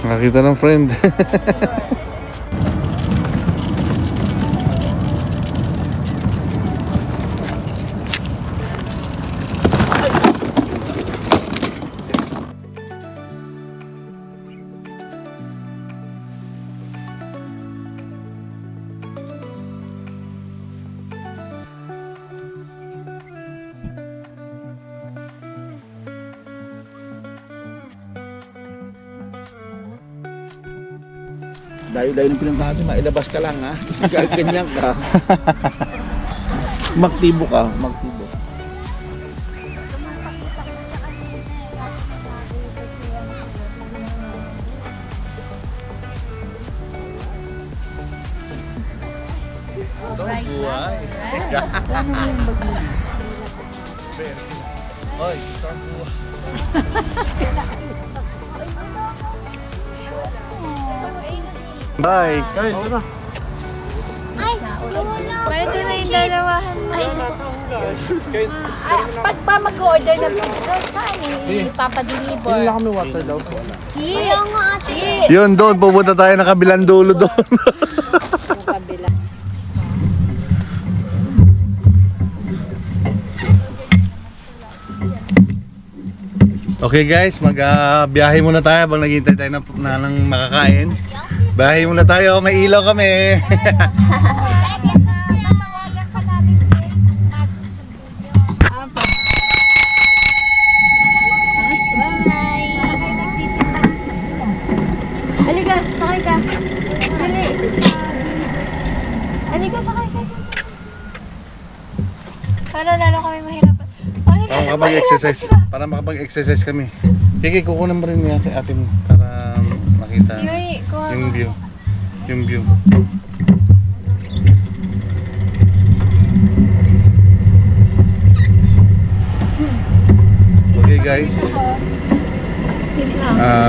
Nakita ng friend. Dayo-dayo ng pinuntahan natin, mailabas ka lang ha. Kasi ganyan ka. Magtibo ka, magtibo. Oy, bye. Ay, pwede na yung dalawahan mo. Pag pa mag-order ng pizza, saan ipapadeliver? Hindi lang kami water daw. Kaya nga ate. Yun doon, pupunta tayo ng kabilang dulo doon. Kabila. Okay guys, mag-biyahe muna tayo habang naghihintay tayo ng makakain. Biyahe muna tayo, may ilaw kami. Halika, sakay ka. Dali. Halika, sakay ka. Para lalo kami mahirapan. Para makapag-exercise kami. Sige, kukunan mo rin yung ate mo para makita yung view. Yung view. Okay guys.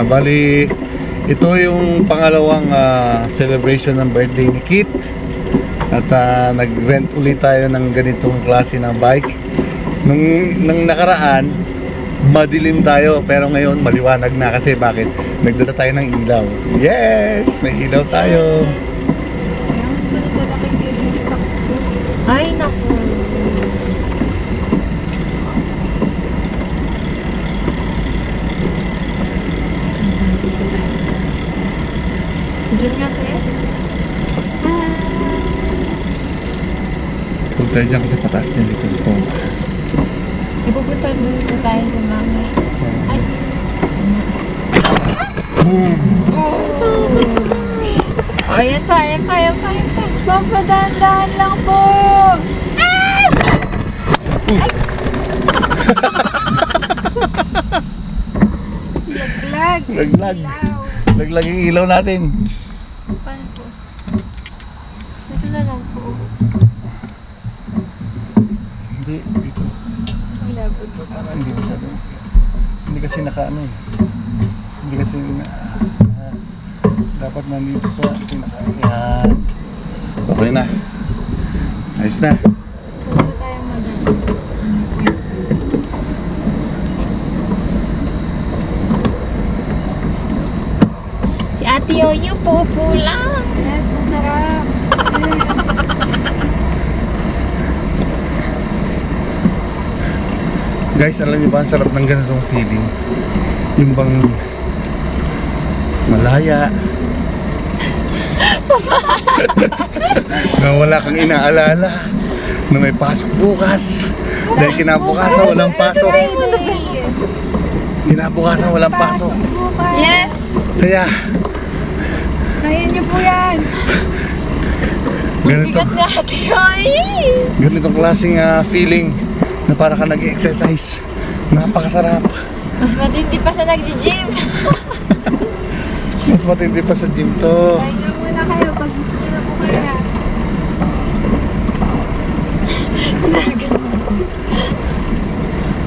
Bali, ito yung pangalawang celebration ng birthday ni Kit. At nag-rent ulit tayo ng ganitong klase ng bike. Nung nakaraan, madilim tayo, pero ngayon maliwanag na kasi bakit? Nagdala tayo ng ilaw. Yes! May ilaw tayo. Ay, naku. Diyan nga sa'yo. Huwag tayo dyan kasi pataas din dito sa phone. Ipupunta dito tayo sa mama. Ay. Boom! Oh, yan pa. Papadaan-daan lang po. Laglag. Laglag yung ilaw natin. Paano po? Ito na lang po. Hindi, dito. Wala po. Ito parang hindi masyado. Hindi kasi nakaano eh. Hindi kasi dapat nandito sa pinaka. Yan. Okay na. Ayos na. Pwede tayo madali. Si Ate Yoyo po lang. Yes, ang sarap. Guys, alam niyo ba ang sarap ng ganitong feeling? Yung bang malaya. Na wala kang inaalala. Na may pasok bukas. Dahil kinabukasan walang pasok. Kinabukasan walang pasok. Yes. Kaya Kaya niyo po yan. ganito, Bigat na Ate Yoyo. ganitong klaseng feeling na para ka nag-exercise. Napakasarap. Mas matindi pa sa nag-gym. Mas matindi pa sa gym to. Pahinga muna kayo pag hindi na po kaya.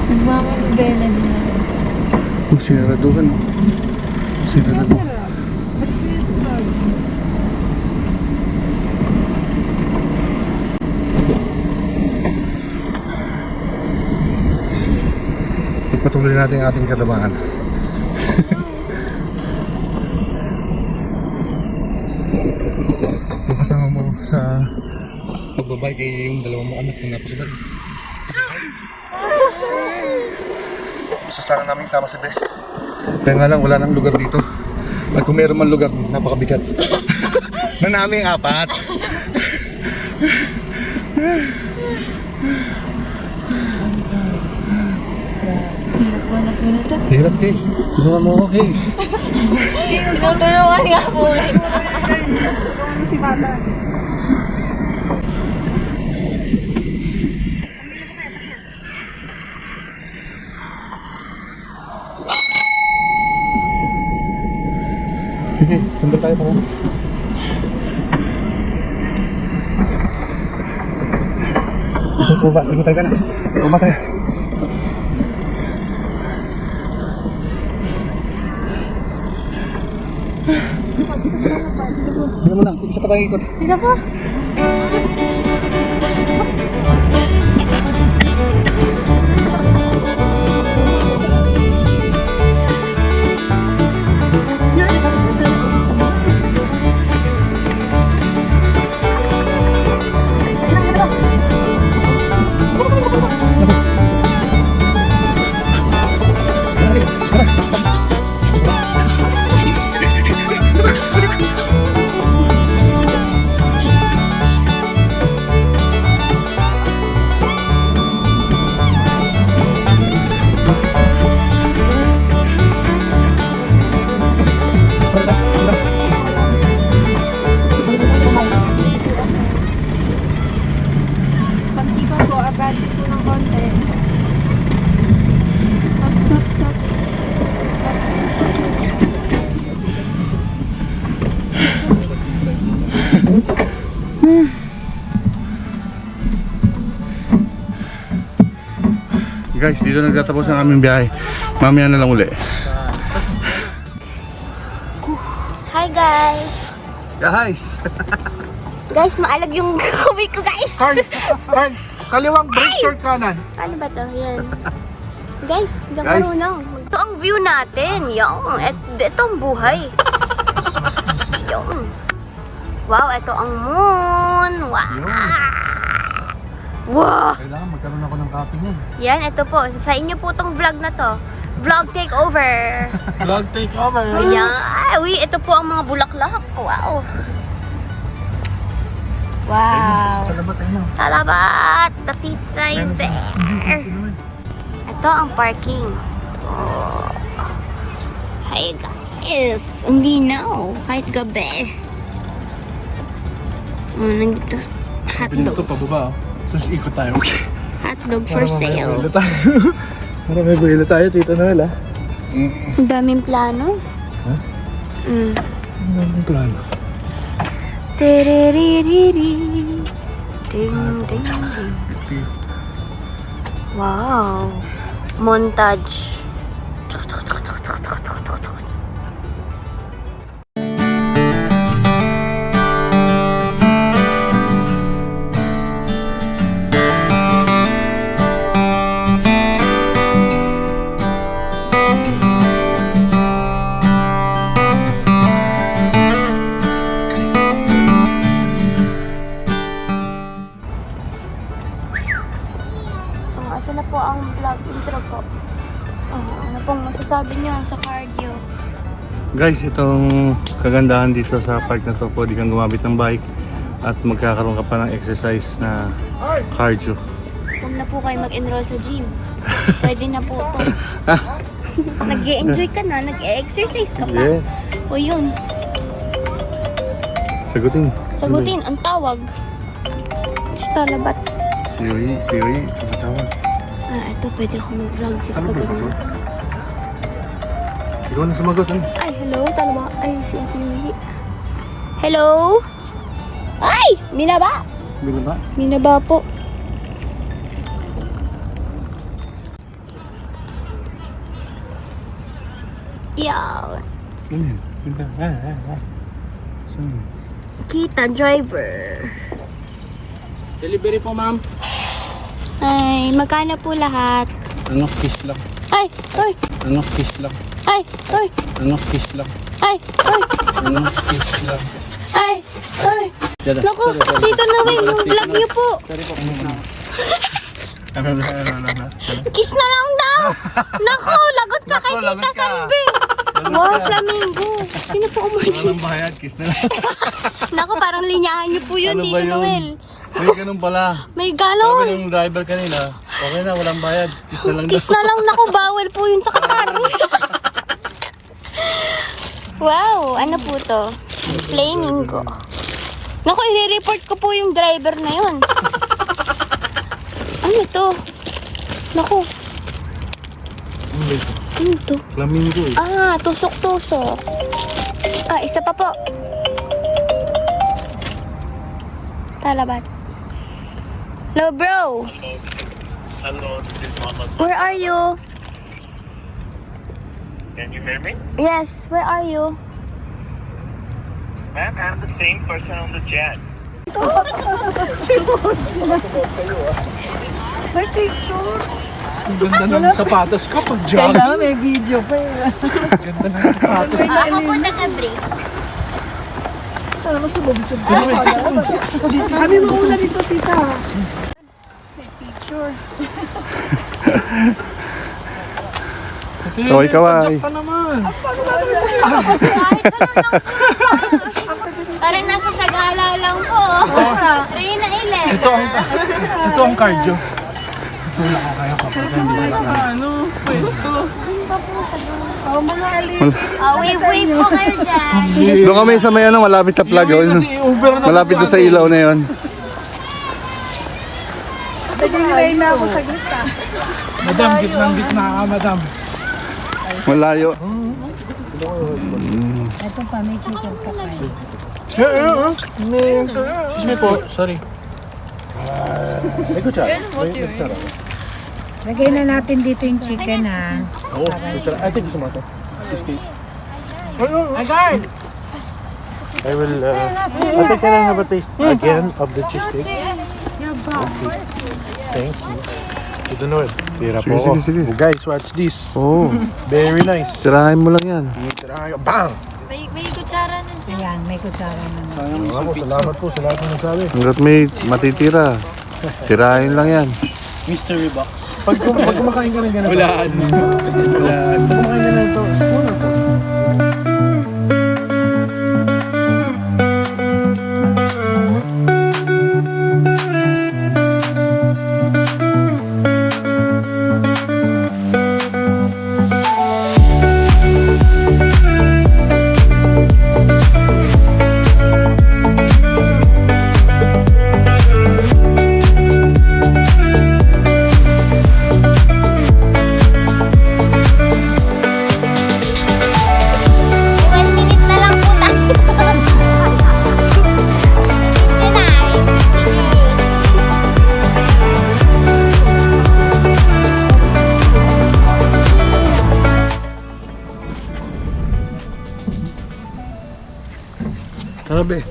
Nagmamanubela din ako. Sinaraduhan. Sinaraduhan. Ipatuloy natin ang ating kalabahan. Yung kasama mo sa pagbabike ay yung dalawang mo anak na napakabalik. Gusto sana namin sama si Be. Kaya nga lang, wala nang lugar dito. At kung meron man lugar, napakabigat. Na namin 4. Hanap mo na to. Hirap Kay. Tulungan mo ako Kay. Tutulungan nga po. Si Bata. Sige, sundal tayo para. Ito sa baba, ikot tayo ka na. Bumaba tayo. Hindi mo lang, isa pa tayo ikot. Isa po. Pag-iba po, abati po ng konti. Ups, ups, ups. Guys, dito nagtatapos ang aming biyahe. Mamaya na lang uli. Hi guys. Guys! Guys, maalag yung kamay ko guys. Carl, kaliwang brake short kanan. Ano ba to? Yan. Guys, hindi ako Guys. marunong. Ito ang view natin. Yung, ito ang buhay. Yung. Wow, ito ang moon. Wow. Wow. Kailangan magkaroon ako ng copy niyan. Yan, ito po. Sa inyo po tong vlog na to. Vlog takeover. Vlog take over. Ayan. Ay, uy, ito po ang mga bulaklak. Wow. Wow. Talabat tayo na. Talabat! The pizza is there. Ito ang parking. Oh. Hi guys! Ang linaw. Kahit gabi. Nandito. Hotdog. Pababa. Tapos ikot tayo. Hotdog for sale. Para may buhila tayo, Tito Noel ah. Ang daming plano. Ha? Mm. Ang daming plano. Tiriririri. Ding, ding, ding. Sige. Wow. Montage. Ito na po ang vlog intro po. Ano pong masasabi niyo sa cardio? Guys, itong kagandahan dito sa park na to, pwede kang gumamit ng bike at magkakaroon ka pa ng exercise na cardio. Huwag na po kayo mag-enroll sa gym. Pwede na po to. Nag-e-enjoy ka na, nag-e-exercise ka pa. Yes. O yun, Sagutin. sagutin ang tawag. Sa talabat. Siri, ang tawag. Ito pwede ako mag-vlog dito Ano pag ba ganun. ito? Ikaw na sumagot, ano? Ay, hello, talaba. Ay, si Ate Yui. Hello? Ay! Minaba! Hindi ba? Minaba po. Yan. Ano yun? Hindi ba? Saan? Kita, driver. Delivery po, ma'am. Ay, magkano po lahat? Ano, fish lang. Ay! Ay! Ano, fish lang. Ay! Ay! Ano, fish lang. Ay! Ay! Ano, fish lang. Ay! Ay! Naku, Tito Noel, yung vlog niyo po. Kiss na lang daw! Naku, lagot ka kay Tita Salve. Wow, flamingo. Sino po umorder? Walang bayad, kiss na lang. Naku, parang linyahan niyo po yun, Ano Tito ba yun? Noel. May ganun pala. May Sabi ganon. ng driver kanina, okay na, walang bayad. Kiss na lang Kiss daw. na lang, naku, bawal po yun sa Qatar. Wow, ano po to? Flamingo. Naku, i-report ko po yung driver na yun. Ano to? Naku, ano to? Flamingo eh. Ah, tusok-tusok. Ah, isa pa po. Talabat. Hello, bro. Hello, this is Muhammad. Where are you? Can you hear me? Yes, where are you? Ma'am, I'm the same person on the jet. Ganda ng sapatos ko pag jog. Kailangan may video pa eh. Ganda ng sapatos. Ako po taga-break. Sana masubog-subog ka. Kami mauna dito, tita. May picture. Kaway kaway. Pa naman. Parang nasa Sagala lang po. Reyna Ilet. Ito ang cardio. Ito wala ka kaya kapag hindi wala. Ano? Pwesto. Oh, mga alin. Wave po kayo dyan. Doon kami sa may ano, malapit sa plug. Oh. Uber na Malapit doon sa ilaw na yun. Nag-ingray na ako sa grita. Madam, gitnang-gitna ka, madam. Malayo. Ito pa, may chicken pa kayo. Excuse me po, sorry. Lagay na natin dito yung chicken ha. Hi, guard! I will, I think can I have a taste again of the cheesecake? Okay. Thank you. Ito na eh. Tira Sige, po ako. sige, sige. Oh, guys, watch this. Oo. Very nice. Tirahin mo lang yan. Tirahan. Bang! May kutsara nun dyan. Ayan, may kutsara na. Salamat po sa lahat ng nagsabi. Hanggat may matitira. Tirahin lang yan. Mystery box. Pag kumakain ka ng ganito. Walaan. Walaan. Pag kumakain ka na ito, siguro po. Sabi.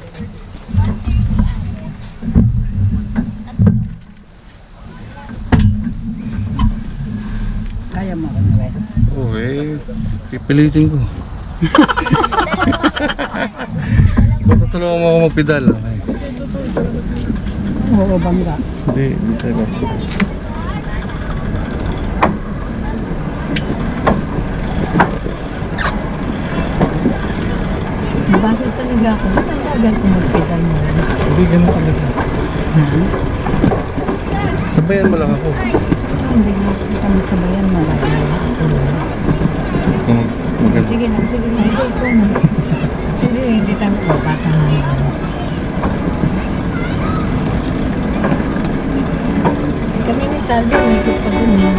Kaya mo ako na Oo eh. Pipilitin ko. Basta tulungan mo ako magpedal. Okay. Oo, bangga. Hindi, hindi tayo. Bakit talaga ako? Ba't ang agad ko magpedal mo? Hindi ganun talaga. Sabayan mo lang ako. Hindi na kami sabayan mo. Kung maganda. Sige na, sige na. Ito mo. Sige, hindi tayo bata na. Kami ni Salvi, may ikot pa dun eh.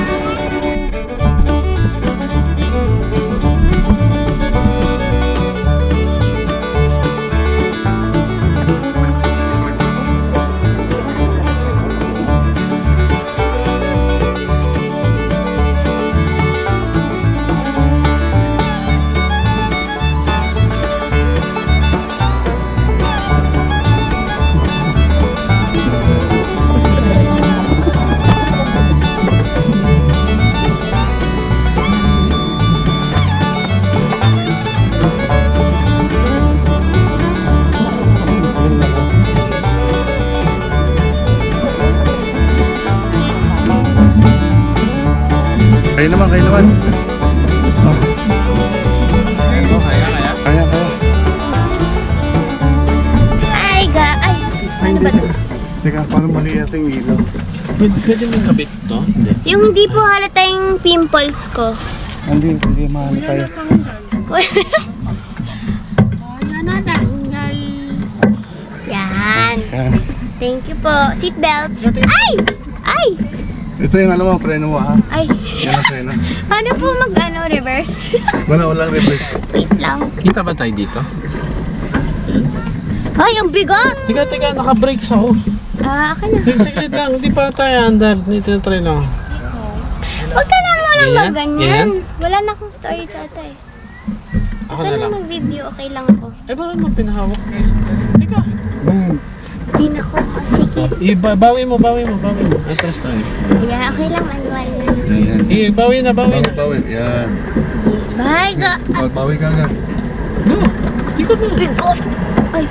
Kayo naman. Oh. Kaya. Ay, ay, ano ba to? Teka, parang mali yata yung ilaw. Pwede mo kabit to? Hindi. Yung hindi po halata yung pimples ko. Hindi mahal tayo. Yan. Yan. Thank you po. Seatbelt. Ay! Ay! Ito yung alam mo, preno mo ha. Ay. Yan ang preno. Paano po reverse? Walang reverse. Wait lang. Kita ba tayo dito? Ay, ang bigat! Teka, naka-brakes ako. Akin na. Saglit lang, hindi pa tayo andar. Dito try lang. Huwag ka na muna Ganyan? mag-ganyan. Wala na akong storage ata eh. Ako Huwag ka na na lang. mag-video, okay lang ako. Eh, bakit mo pinahawak kayo? Teka. Hindi na ko. Sige. Bawi mo. Atras tayo. Yeah, okay lang, manual na. Eh, bawi na. Bawi. Yan. Bye, ga. Bawi ka agad. Go! Ikot mo. Bigot! Ay.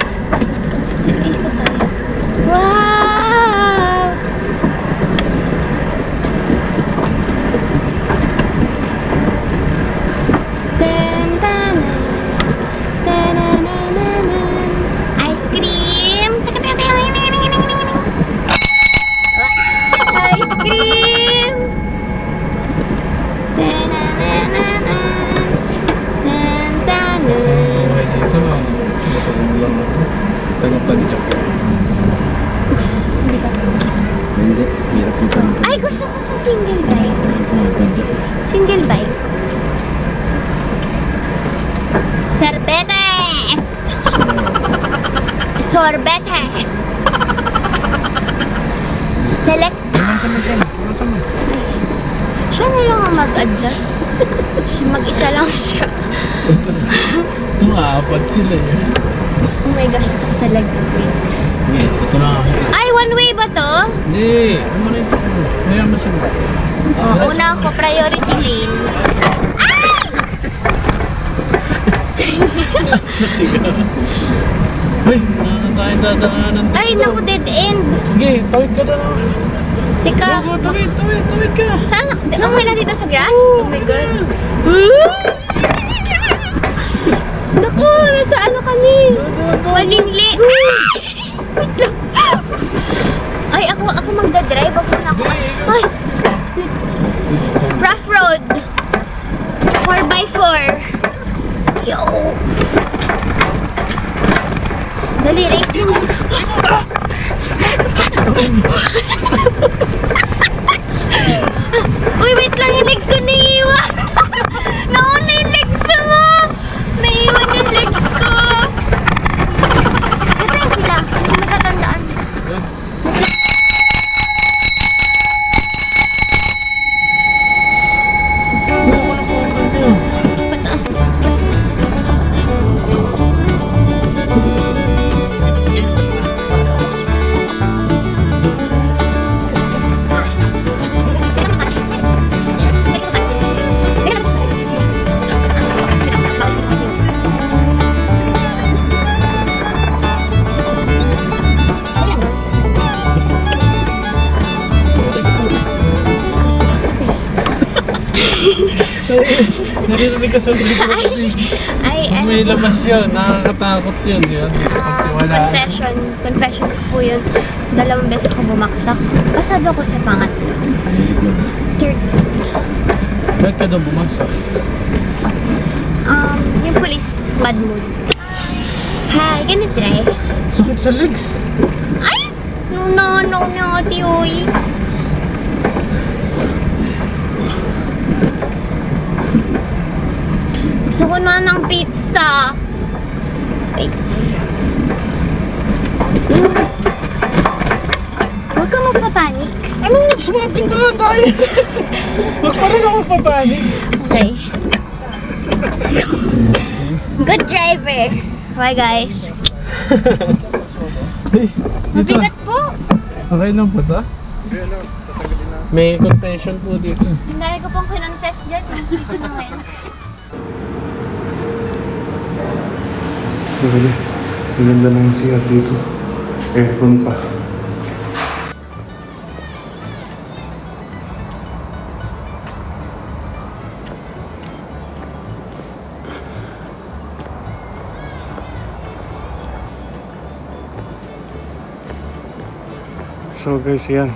Sige, ikaw tayo. Wow! Tan, tan, tananananan. Ice cream! Ice cream! Tananananan. Tan, tanan. Dito lang. Lang ako. Tagapadyak. Hindi ka. Hindi. Hirap dito. Ay, gusto ko sa single bike. Tagapadyak. Single bike. Sorbetes! Sorbetes! Select. Siya na lang ang mag-adjust. Mag-isa lang siya. Mga apat sila eh. Oh my gosh, ang sakit sa legs. Wait. Hindi, ito lang ako. Ay, one way ba to? Hindi. Ano na ito? Kaya masama. Oh, una ako, priority lane. Uy, nakakatayin dadaanan. Ay, naku, dead end. Sige, tawid ka na lang. Teka. Go, tawid ka. Saan? Ang wala dito sa grass? Oh my God. Naku, nasa ano kami? Malingli. Wait lang. Ay, ako magdadrive. Ako na ako. Ay. Rough road. 4x4. Yo. Dali, racing. Uy, wait lang, yung legs ko naiiwan. Nauna yung legs ko. Naiiwan yung legs ko. Kasi sila, hindi matatandaan. Pataas. Narinig ka sa likod. Ay, ano? May labas yun. Nakakatakot yun. Confession ko po yun. 2 beses ako bumaksak. Pasado ako sa pangatlo. Third. Ba't ka daw bumagsak? Yung police, bad mood. Hi, can you try? Sakit sa legs. Ay! No, ati, uy. Gusto ko na ng pizza. Wait. Huwag ka magpapanik. Ano? Sumapit na lang tayo. Huwag pa rin ako papanik. Okay. Good driver. Bye, guys. Mabigat po. Okay lang po ta? May confession po dito. Hindi ko pong kinonfess dyan. Dito na ngayon. Grabe. Ang ganda ng CR dito. Aircon pa. So guys, yan.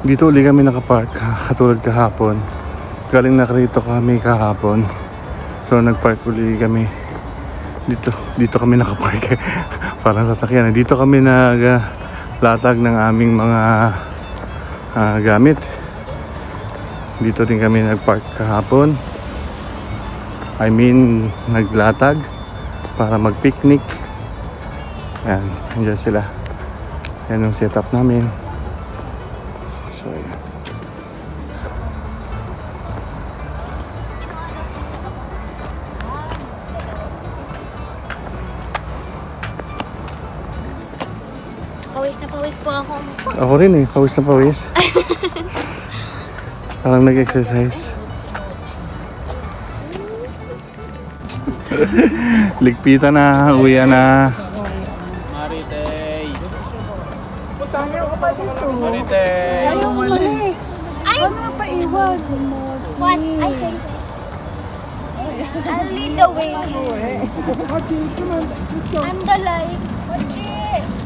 Dito uli kami nakapark, katulad kahapon. Galing na rito kami kahapon. So nagpark uli kami. Dito kami nakapark. Parang sasakyan. Dito kami naglatag ng aming mga gamit. Dito rin kami nagpark kahapon. I mean, naglatag para mag-picnic. Ayan, andyan sila. Yan yung setup namin. So, ayan. Pawis po ako. Ako rin eh, pawis na pawis. Parang nag-exercise. Ligpita na, uwi na. Maritay. Ay! What? Ay, sorry. I'll lead the way. I'm the light.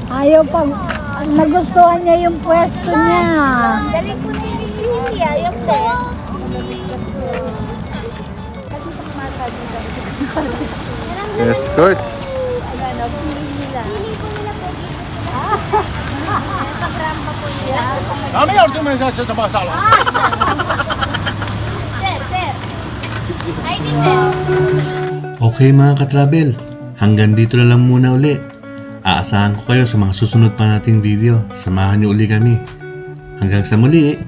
Ayaw pang nagustuhan niya yung pwesto niya. Galing ko ni Celia, yung best. Escort. Feeling ko nila po dito. Pag-rampa po nila. Sir. ID, sir. Okay mga katravel, hanggang dito na lang muna uli. Aasahan ko kayo sa mga susunod pa nating video. Samahan niyo uli kami. Hanggang sa muli.